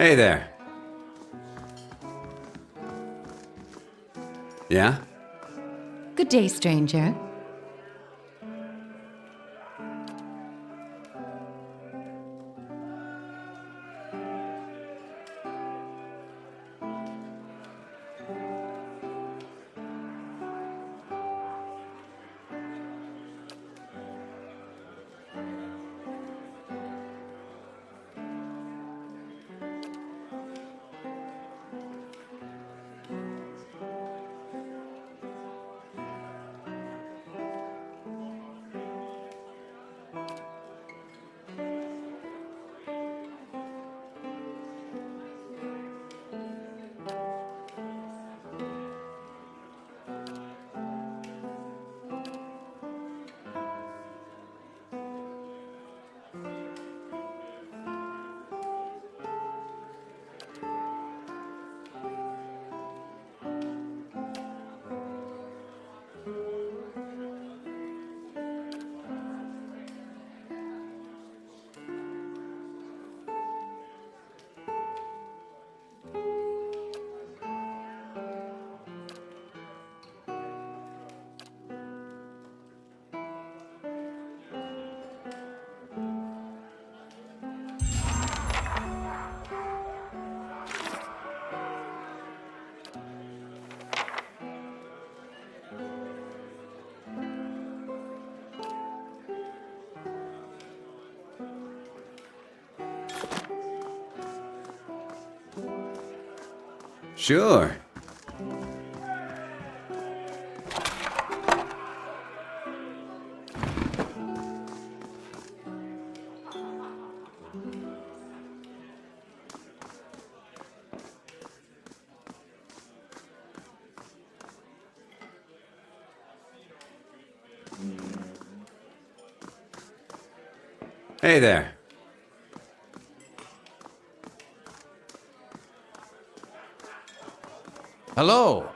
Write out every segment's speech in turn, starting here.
Hey there. Yeah? Good day, stranger. Sure. Hey there. Hello.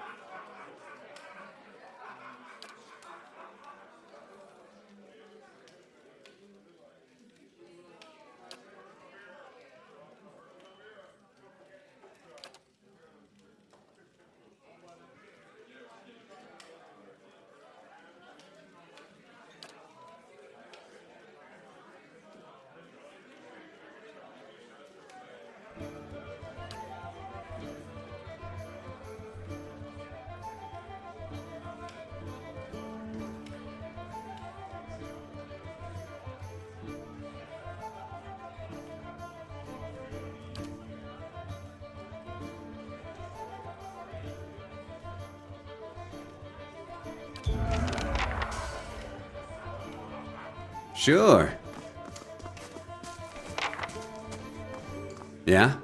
Sure. Yeah?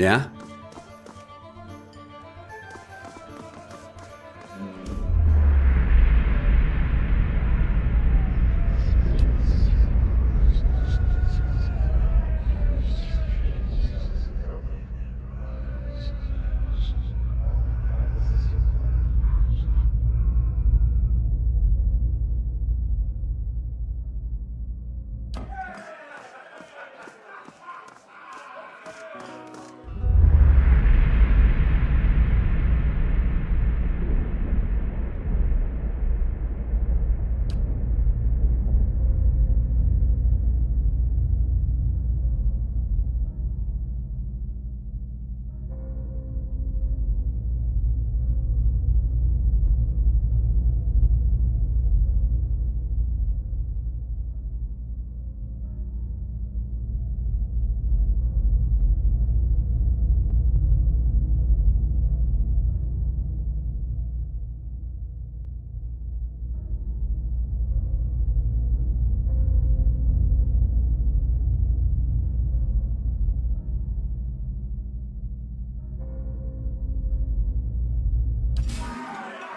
Yeah?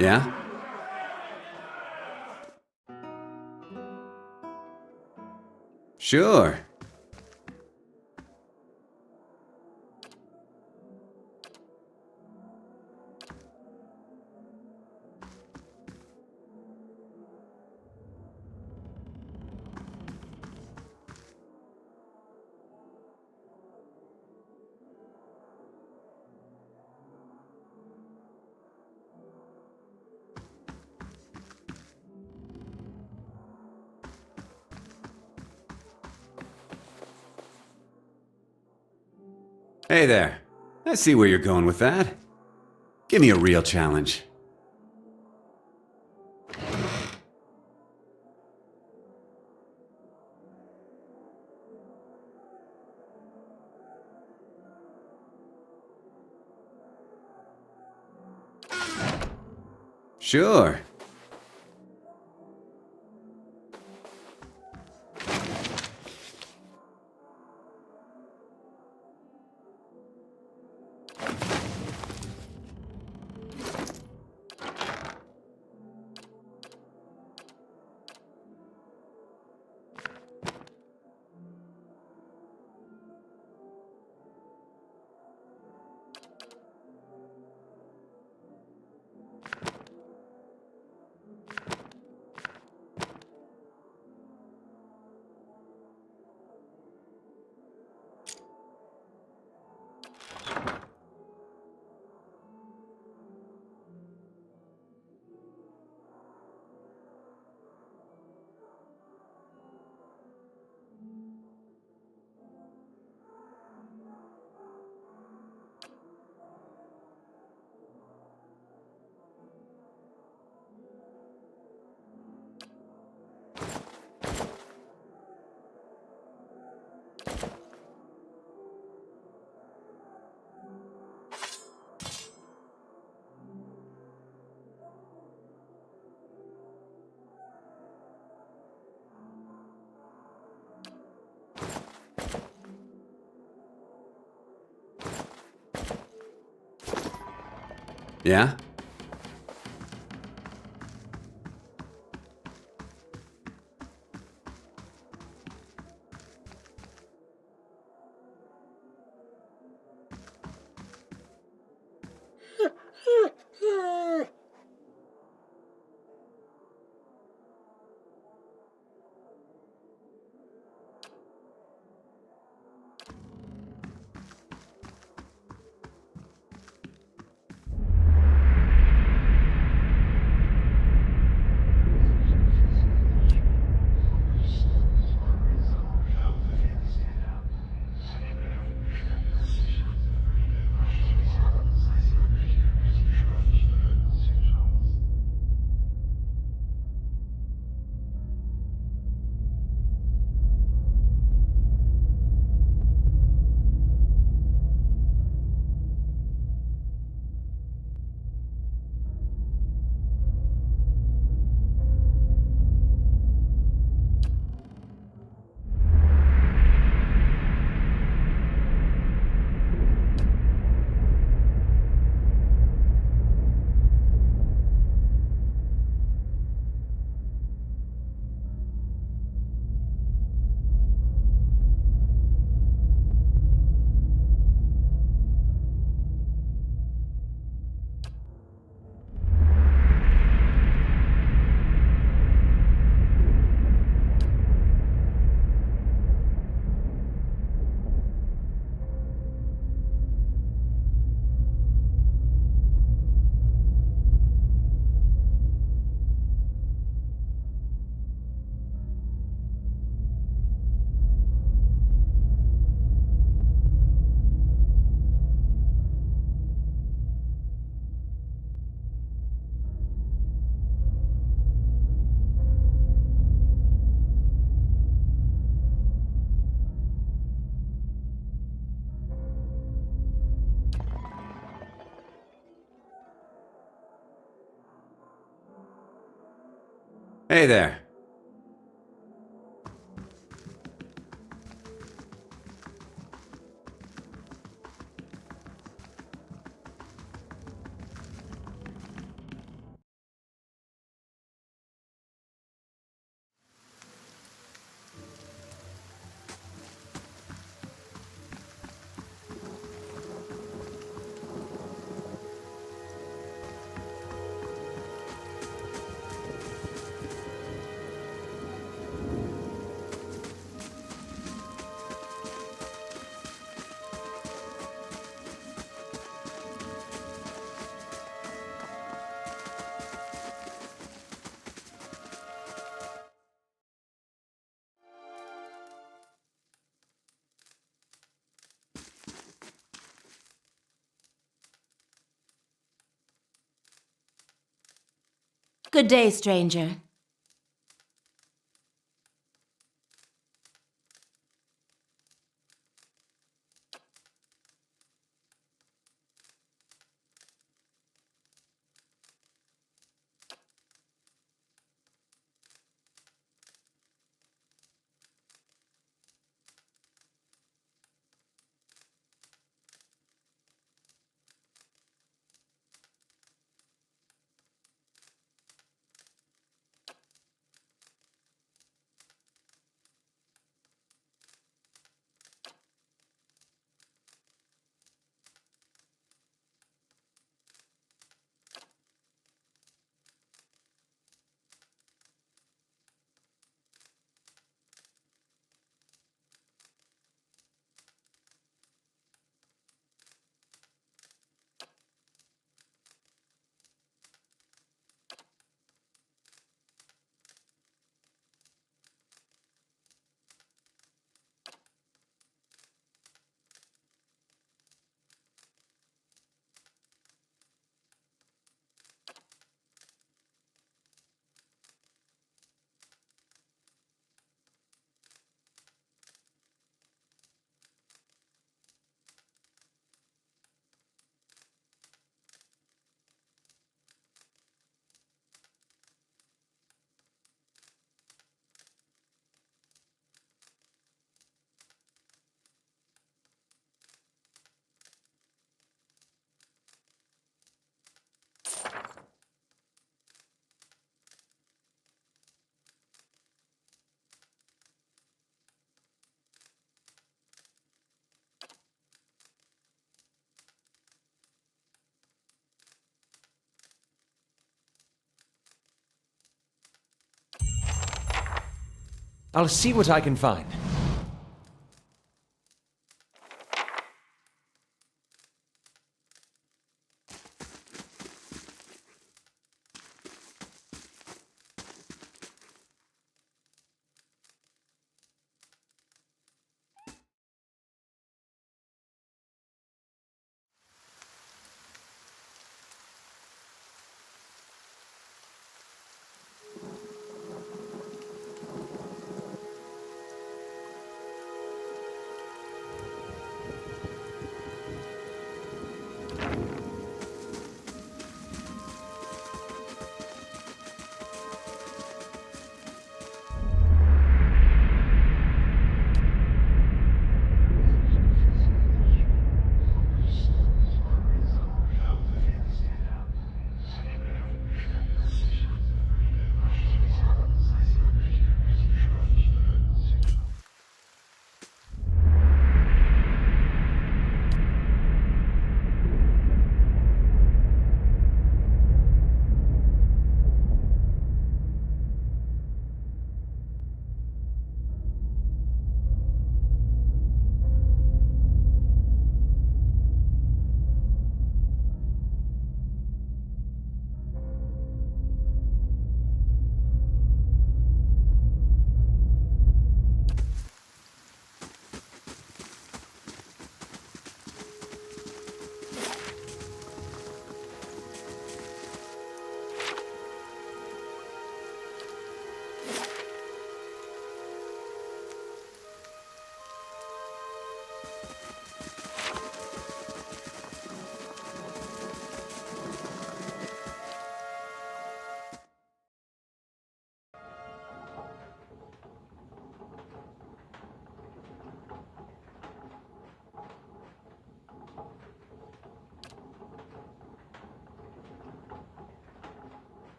Yeah? Sure. Hey there. I see where you're going with that. Give me a real challenge. Sure. Yeah? Hey there. Good day, stranger. I'll see what I can find.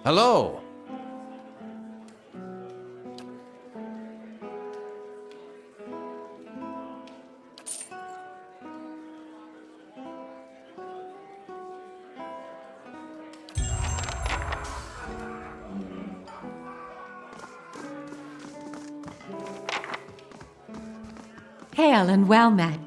Hello. Hail and well met.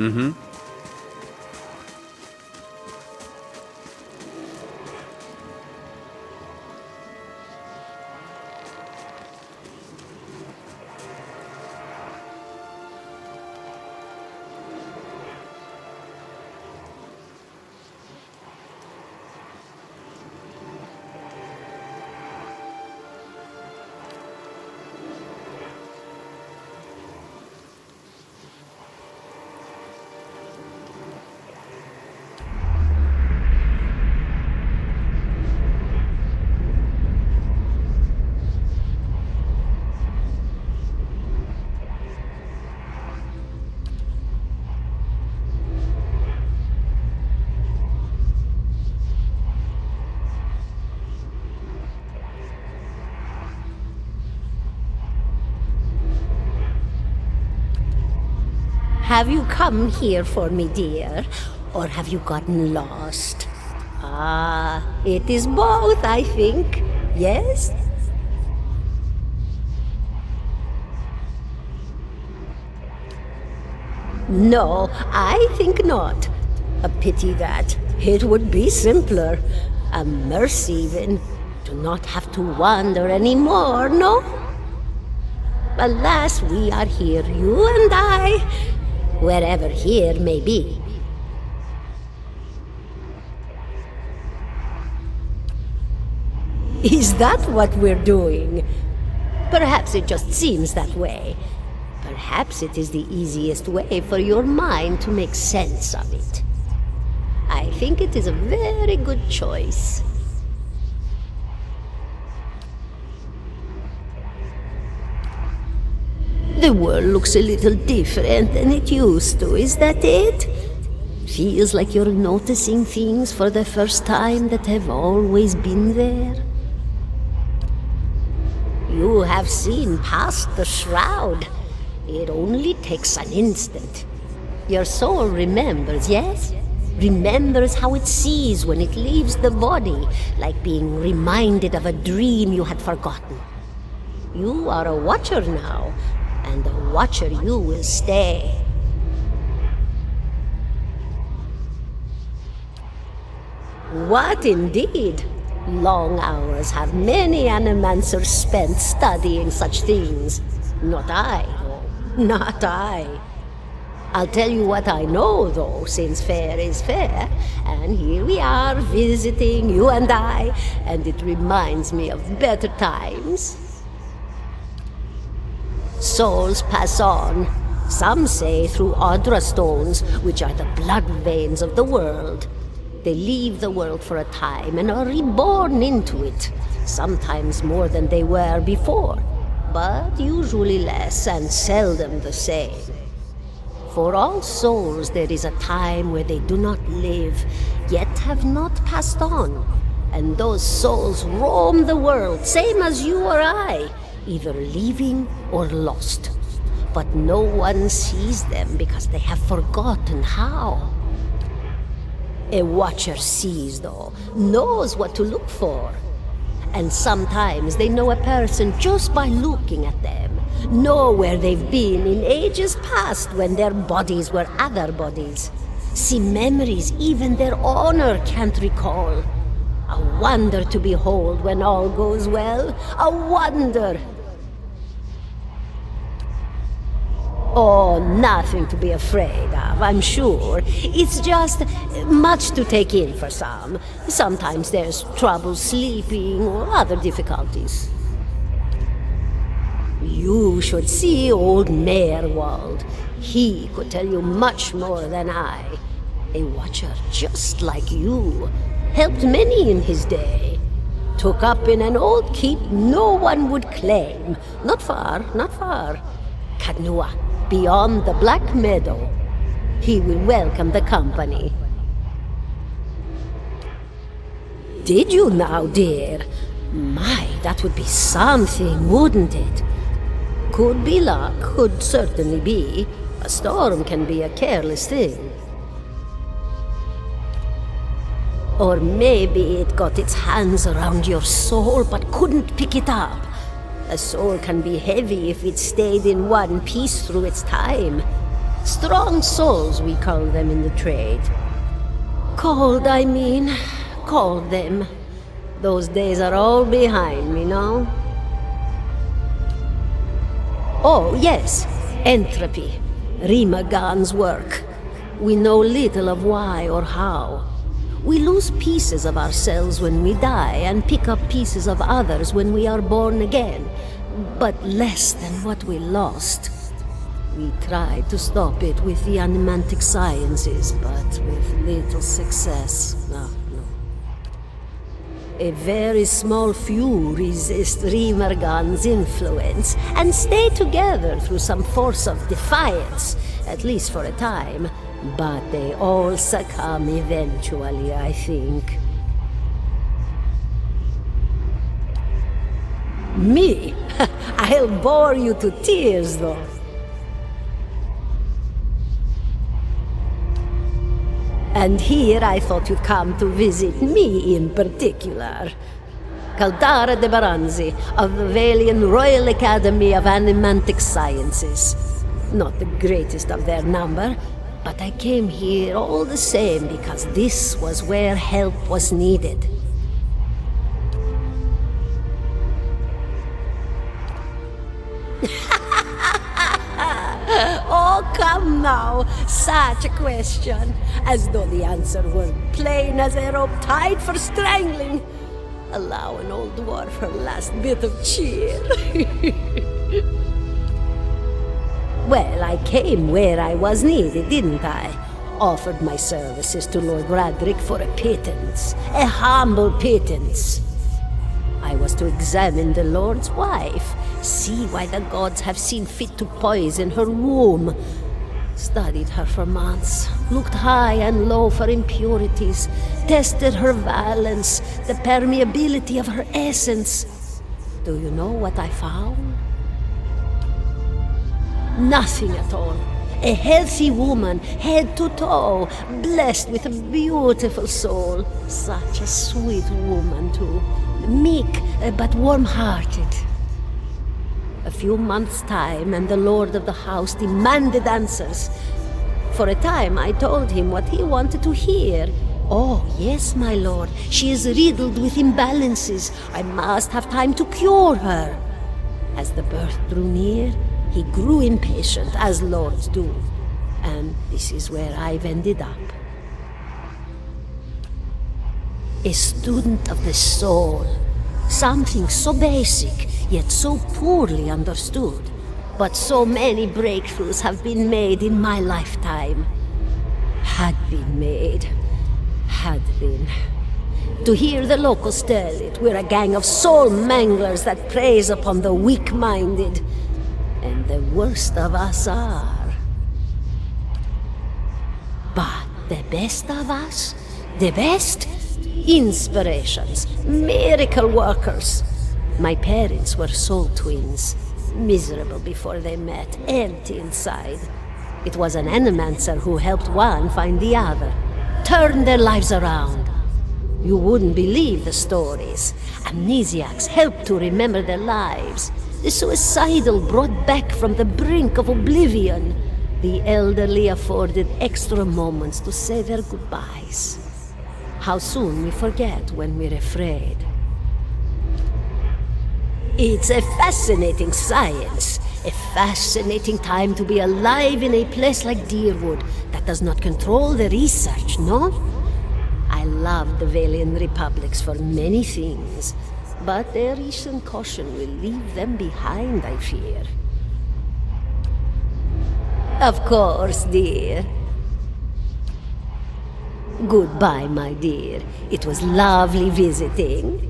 Mm-hmm. Have you come here for me, dear? Or have you gotten lost? Ah, it is both, I think. Yes? No, I think not. A pity that. It would be simpler. A mercy, even. To not have to wander anymore, no? Alas, we are here, you and I, wherever here may be. Is that what we're doing? Perhaps it just seems that way. Perhaps it is the easiest way for your mind to make sense of it. I think it is a very good choice. The world looks a little different than it used to, is that it? Feels like you're noticing things for the first time that have always been there. You have seen past the shroud. It only takes an instant. Your soul remembers, yes? Remembers how it sees when it leaves the body, like being reminded of a dream you had forgotten. You are a watcher now, and a watcher you will stay. What indeed? Long hours have many animancers spent studying such things. Not I, though. Not I. I'll tell you what I know, though, since fair is fair. And here we are, visiting, you and I, and it reminds me of better times. Souls pass on. Some say through Audra stones, which are the blood veins of the world. They leave the world for a time and are reborn into it, sometimes more than they were before, but usually less and seldom the same. For all souls there is a time where they do not live, yet have not passed on, and those souls roam the world, same as you or I, either leaving or lost. But no one sees them because they have forgotten how. A watcher sees, though, knows what to look for. And sometimes they know a person just by looking at them, know where they've been in ages past when their bodies were other bodies. See memories even their owner can't recall. A wonder to behold when all goes well, a wonder. Oh, nothing to be afraid of, I'm sure. It's just much to take in for some. Sometimes there's trouble sleeping or other difficulties. You should see old Meerwald. He could tell you much more than I. A watcher just like you. Helped many in his day. Took up in an old keep no one would claim. Not far, not far. Kadnua. Beyond the Black Meadow. He will welcome the company. Did you now, dear? My, that would be something, wouldn't it? Could be luck, could certainly be. A storm can be a careless thing. Or maybe it got its hands around your soul but couldn't pick it up. A soul can be heavy if it stayed in one piece through its time. Strong souls, we call them in the trade. Cold, I mean. Called them. Those days are all behind me, no? Oh, yes. Entropy. Rimagan's work. We know little of why or how. We lose pieces of ourselves when we die and pick up pieces of others when we are born again, but less than what we lost. We tried to stop it with the animantic sciences, but with little success. No. A very small few resist Rimergan's influence and stay together through some force of defiance, at least for a time. But they all succumb eventually, I think. Me? I'll bore you to tears, though. And here I thought you'd come to visit me in particular. Caldara de Baranzi, of the Valian Royal Academy of Animantic Sciences. Not the greatest of their number, but I came here all the same because this was where help was needed. Oh, come now! Such a question! As though the answer were plain as a rope tied for strangling. Allow an old dwarf her last bit of cheer. Well, I came where I was needed, didn't I? Offered my services to Lord Radric for a pittance. A humble pittance. I was to examine the Lord's wife, see why the gods have seen fit to poison her womb. Studied her for months, looked high and low for impurities, tested her valence, the permeability of her essence. Do you know what I found? Nothing at all. A healthy woman, head to toe, blessed with a beautiful soul. Such a sweet woman, too. Meek, but warm-hearted. A few months' time, and the lord of the house demanded answers. For a time, I told him what he wanted to hear. Oh, yes, my lord, she is riddled with imbalances. I must have time to cure her. As the birth drew near, He grew impatient, as lords do. And this is where I've ended up. A student of the soul. Something so basic, yet so poorly understood. But so many breakthroughs have been made in my lifetime. Had been made. Had been. To hear the locals tell it, we're a gang of soul manglers that preys upon the weak-minded. And the worst of us are. But the best of us? The best? Inspirations, miracle workers. My parents were soul twins, miserable before they met, empty inside. It was an animancer who helped one find the other, turned their lives around. You wouldn't believe the stories. Amnesiacs helped to remember their lives. The suicidal brought back from the brink of oblivion. The elderly afforded extra moments to say their goodbyes. How soon we forget when we're afraid. It's a fascinating science. A fascinating time to be alive in a place like Deerwood that does not control the research, no? I love the Valian Republics for many things, but their recent caution will leave them behind, I fear. Of course, dear. Goodbye, my dear. It was lovely visiting.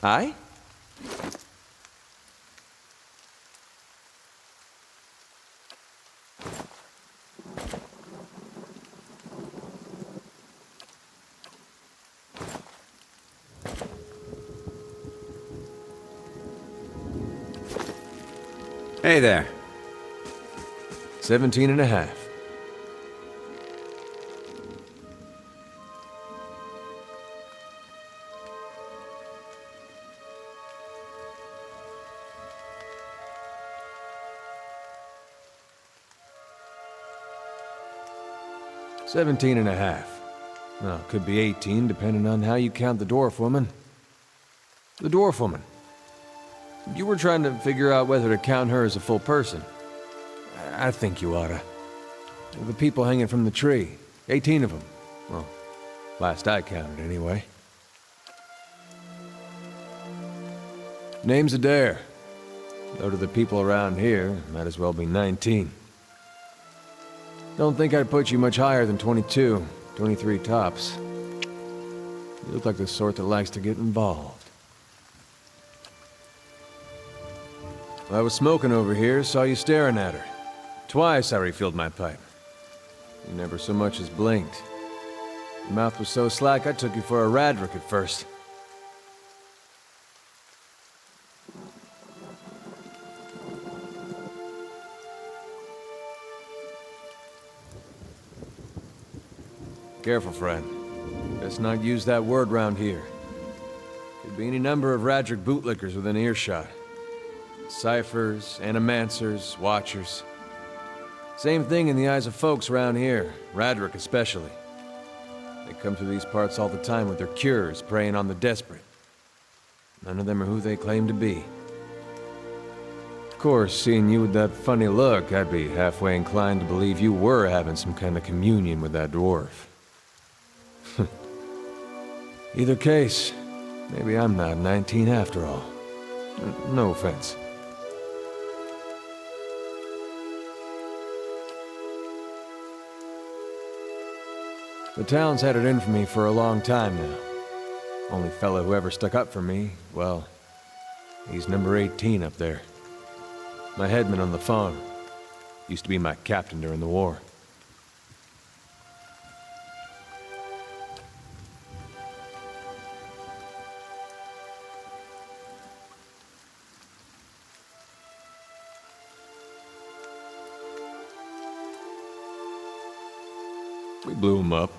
Aye? Hey there. 17 and a half. $17 and a half. Well, could be 18, depending on how you count the dwarf woman. The dwarf woman. You were trying to figure out whether to count her as a full person. I think you oughta. The people hanging from the tree. 18 of them. Well, last I counted, anyway. Name's Adair. Though to the people around here, might as well be 19. Don't think I'd put you much higher than 22, 23 tops. You look like the sort that likes to get involved. I was smoking over here, saw you staring at her. Twice I refilled my pipe. You never so much as blinked. Your mouth was so slack I took you for a Radric at first. Careful, friend. Best not use that word round here. Could be any number of Radric bootlickers within earshot. Ciphers, animancers, watchers. Same thing in the eyes of folks around here, Radric especially. They come through these parts all the time with their cures, preying on the desperate. None of them are who they claim to be. Of course, seeing you with that funny look, I'd be halfway inclined to believe you were having some kind of communion with that dwarf. Either case, maybe I'm not 19 after all. No offense. The town's had it in for me for a long time now. Only fellow who ever stuck up for me, well, he's number 18 up there. My headman on the farm. Used to be my captain during the war. We blew him up.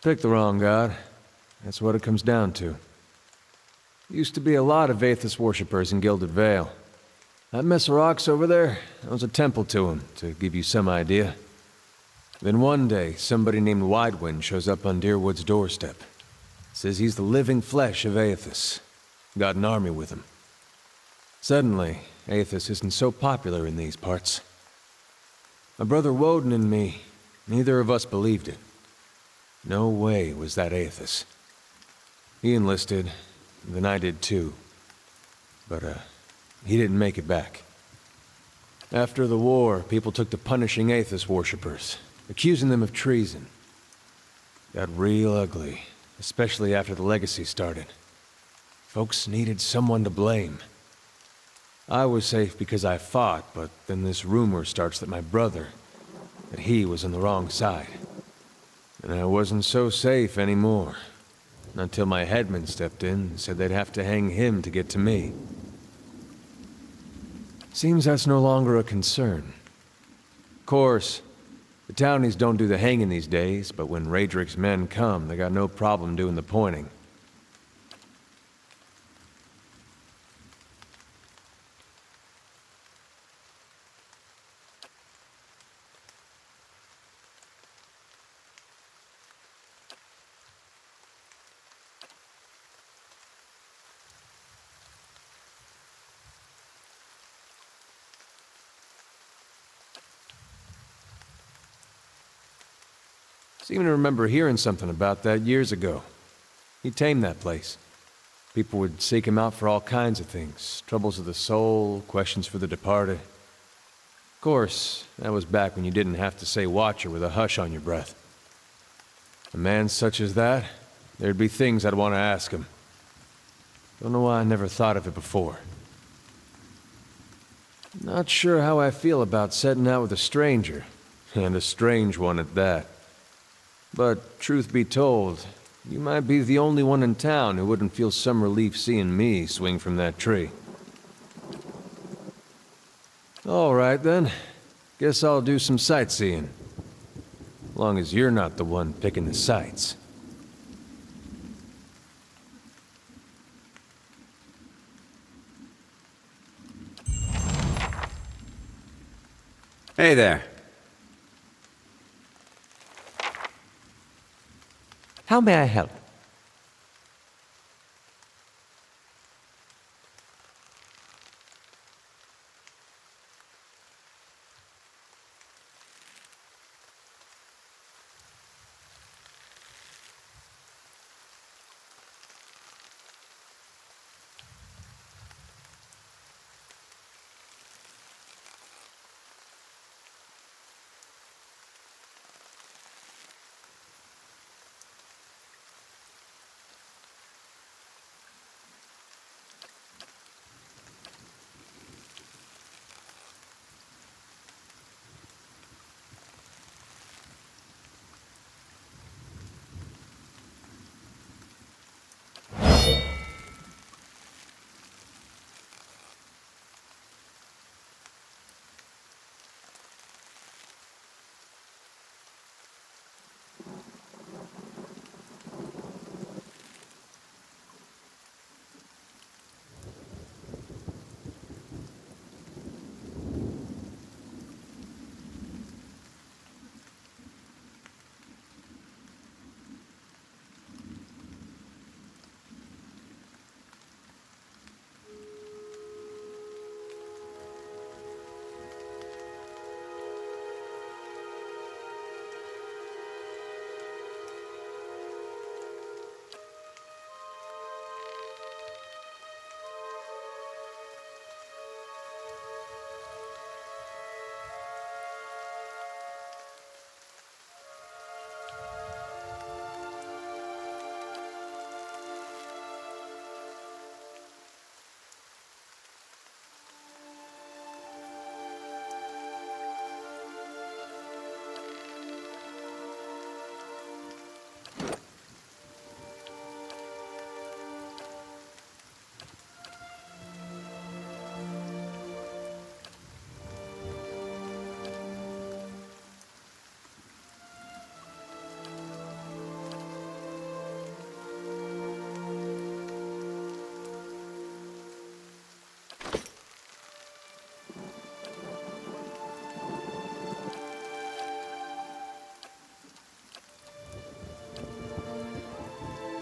Picked the wrong god. That's what it comes down to. Used to be a lot of Aethys worshippers in Gilded Vale. That mess of rocks over there, that was a temple to him, to give you some idea. Then one day, somebody named Widewind shows up on Deerwood's doorstep. Says he's the living flesh of Aethys. Got an army with him. Suddenly, Aethys isn't so popular in these parts. My brother Woden and me, neither of us believed it. No way was that Aethys. He enlisted, then I did too. But, he didn't make it back. After the war, people took to punishing Aethys worshippers, accusing them of treason. Got real ugly, especially after the legacy started. Folks needed someone to blame. I was safe because I fought, but then this rumor starts that my brother, that he was on the wrong side. And I wasn't so safe anymore. Until my headman stepped in and said they'd have to hang him to get to me. Seems that's no longer a concern. Of course, the townies don't do the hanging these days, but when Raedric's men come, they got no problem doing the pointing. Seem to remember hearing something about that years ago. He tamed that place. People would seek him out for all kinds of things. Troubles of the soul, questions for the departed. Of course, that was back when you didn't have to say Watcher with a hush on your breath. A man such as that, there'd be things I'd want to ask him. Don't know why I never thought of it before. Not sure how I feel about setting out with a stranger, and a strange one at that. But truth be told, you might be the only one in town who wouldn't feel some relief seeing me swing from that tree. All right then. Guess I'll do some sightseeing. Long as you're not the one picking the sights. Hey there. How may I help?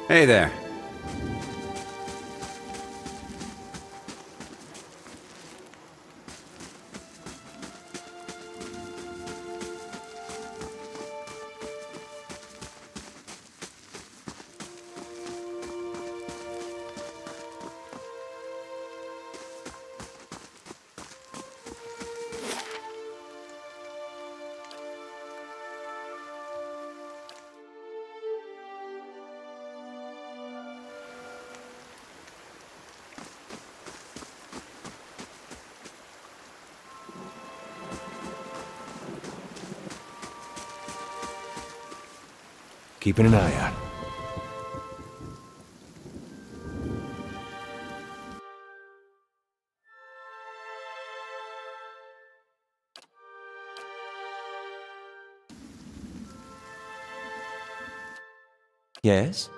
Hey there. Keeping an eye out. Yes?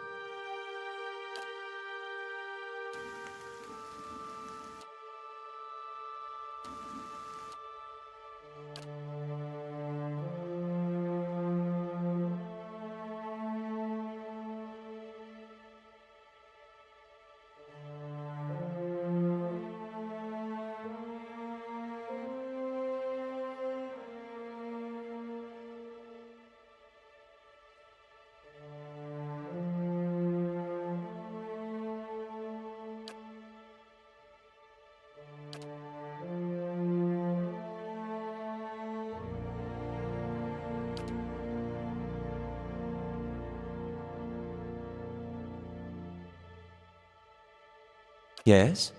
Yes?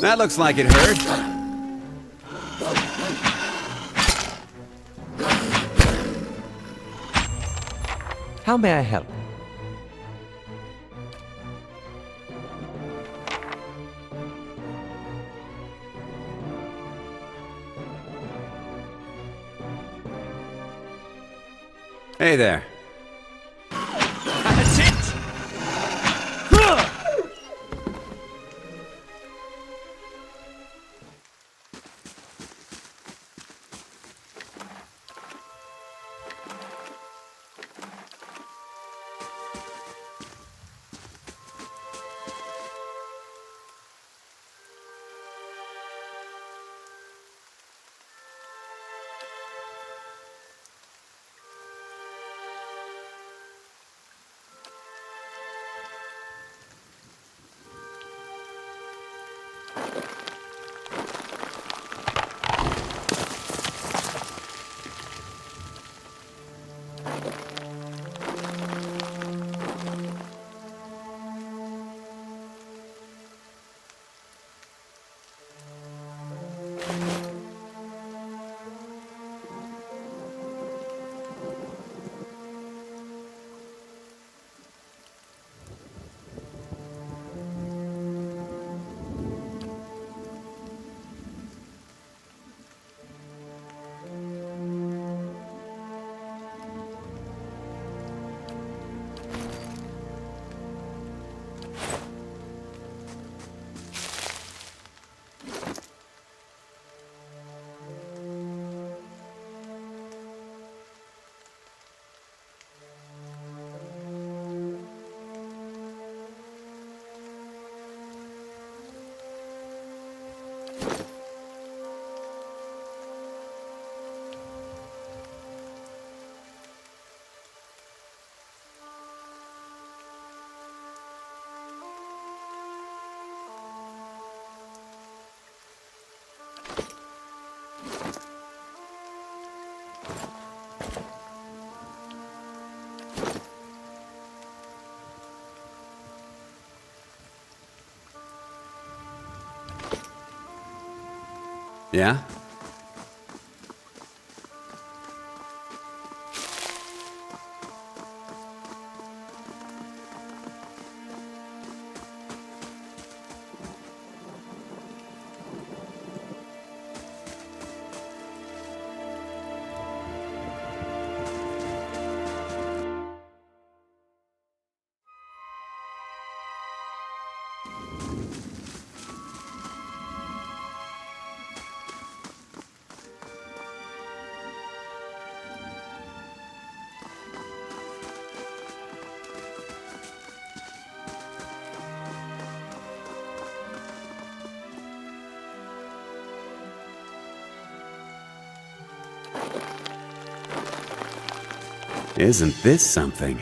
That looks like it hurt. How may I help? Hey there. That's it! Yeah? Isn't this something?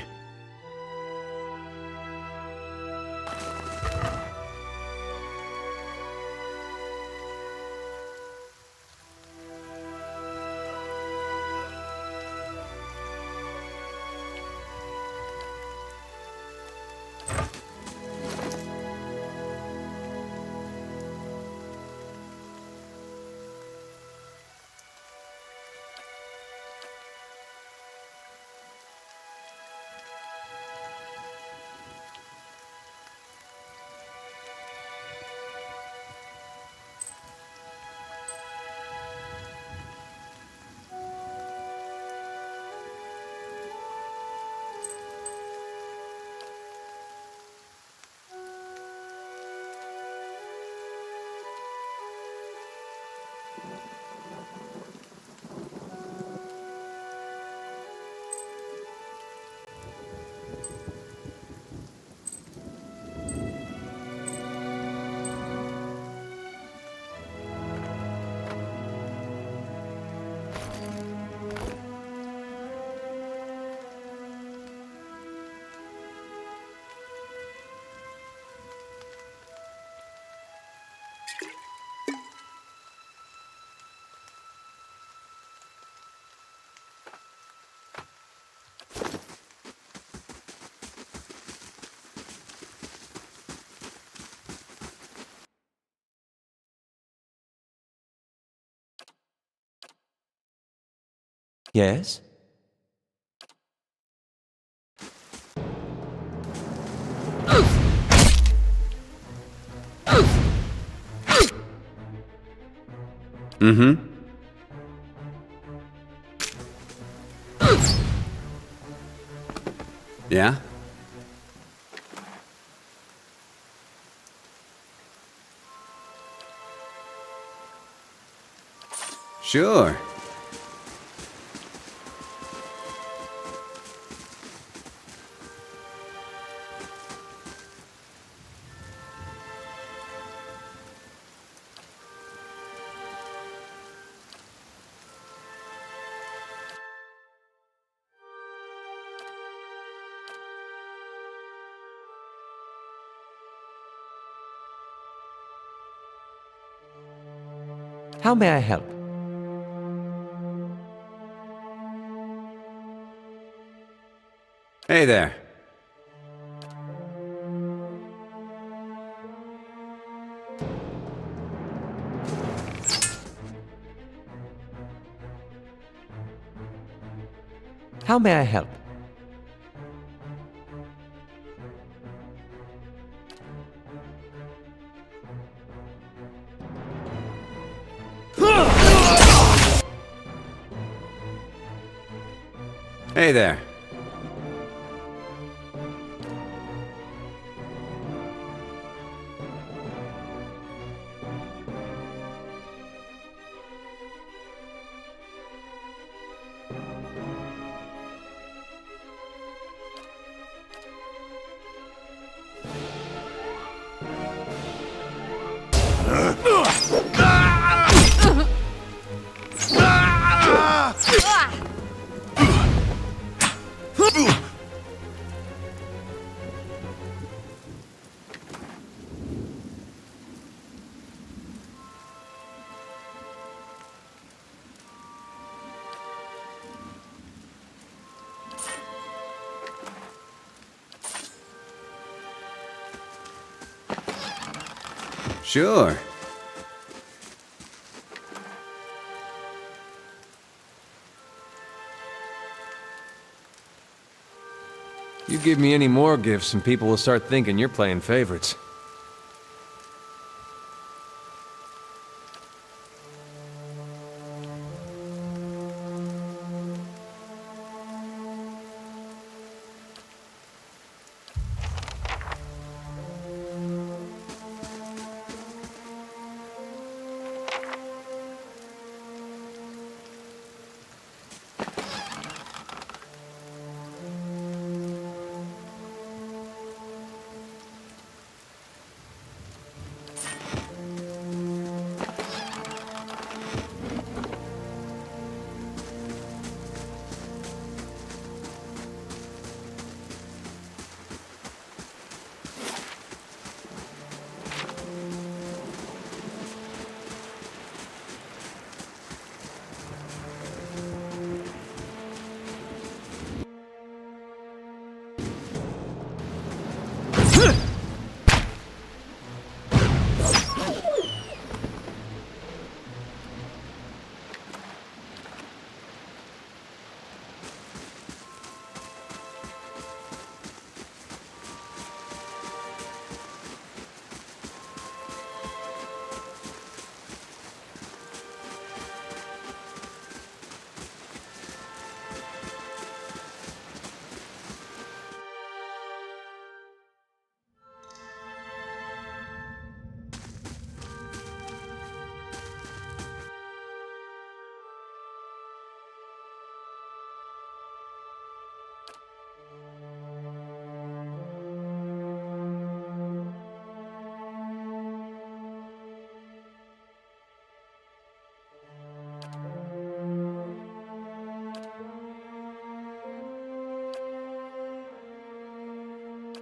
Yes? Mm-hmm. Yeah? Sure. How may I help? Hey there. How may I help? Hey there. Sure. You give me any more gifts and people will start thinking you're playing favorites.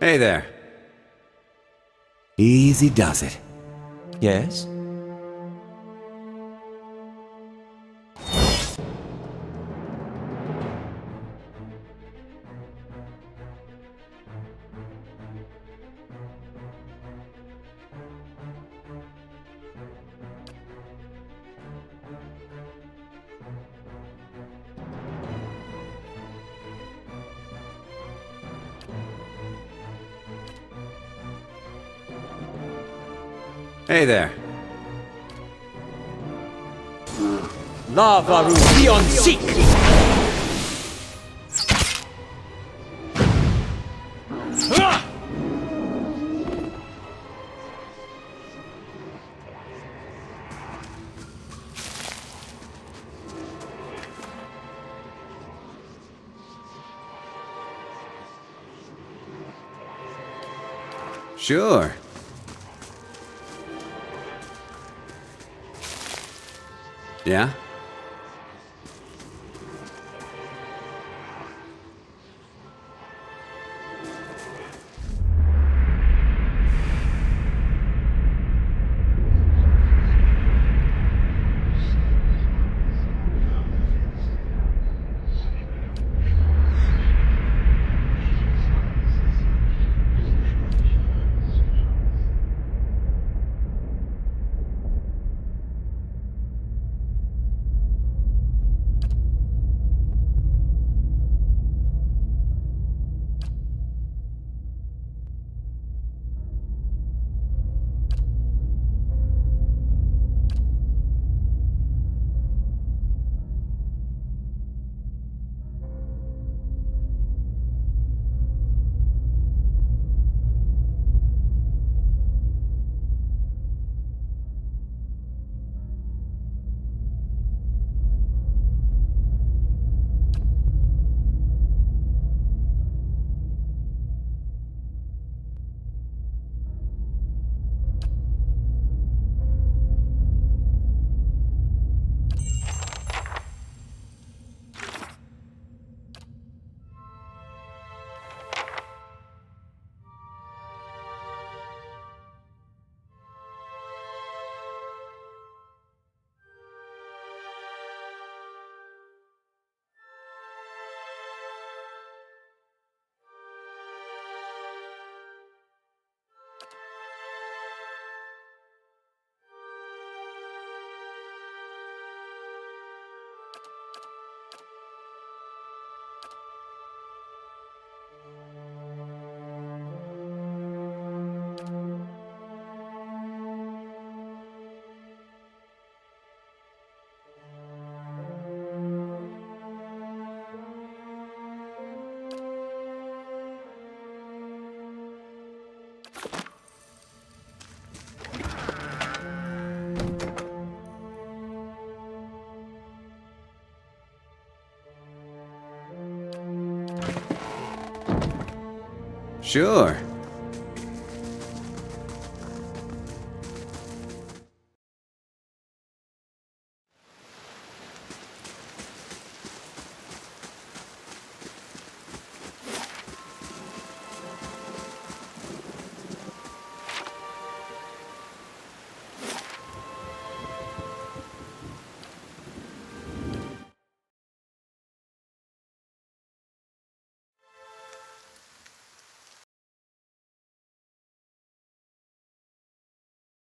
Hey there. Easy does it. Yes? Hey there. Lavaru Beyond Seek! Sure. Yeah? Sure.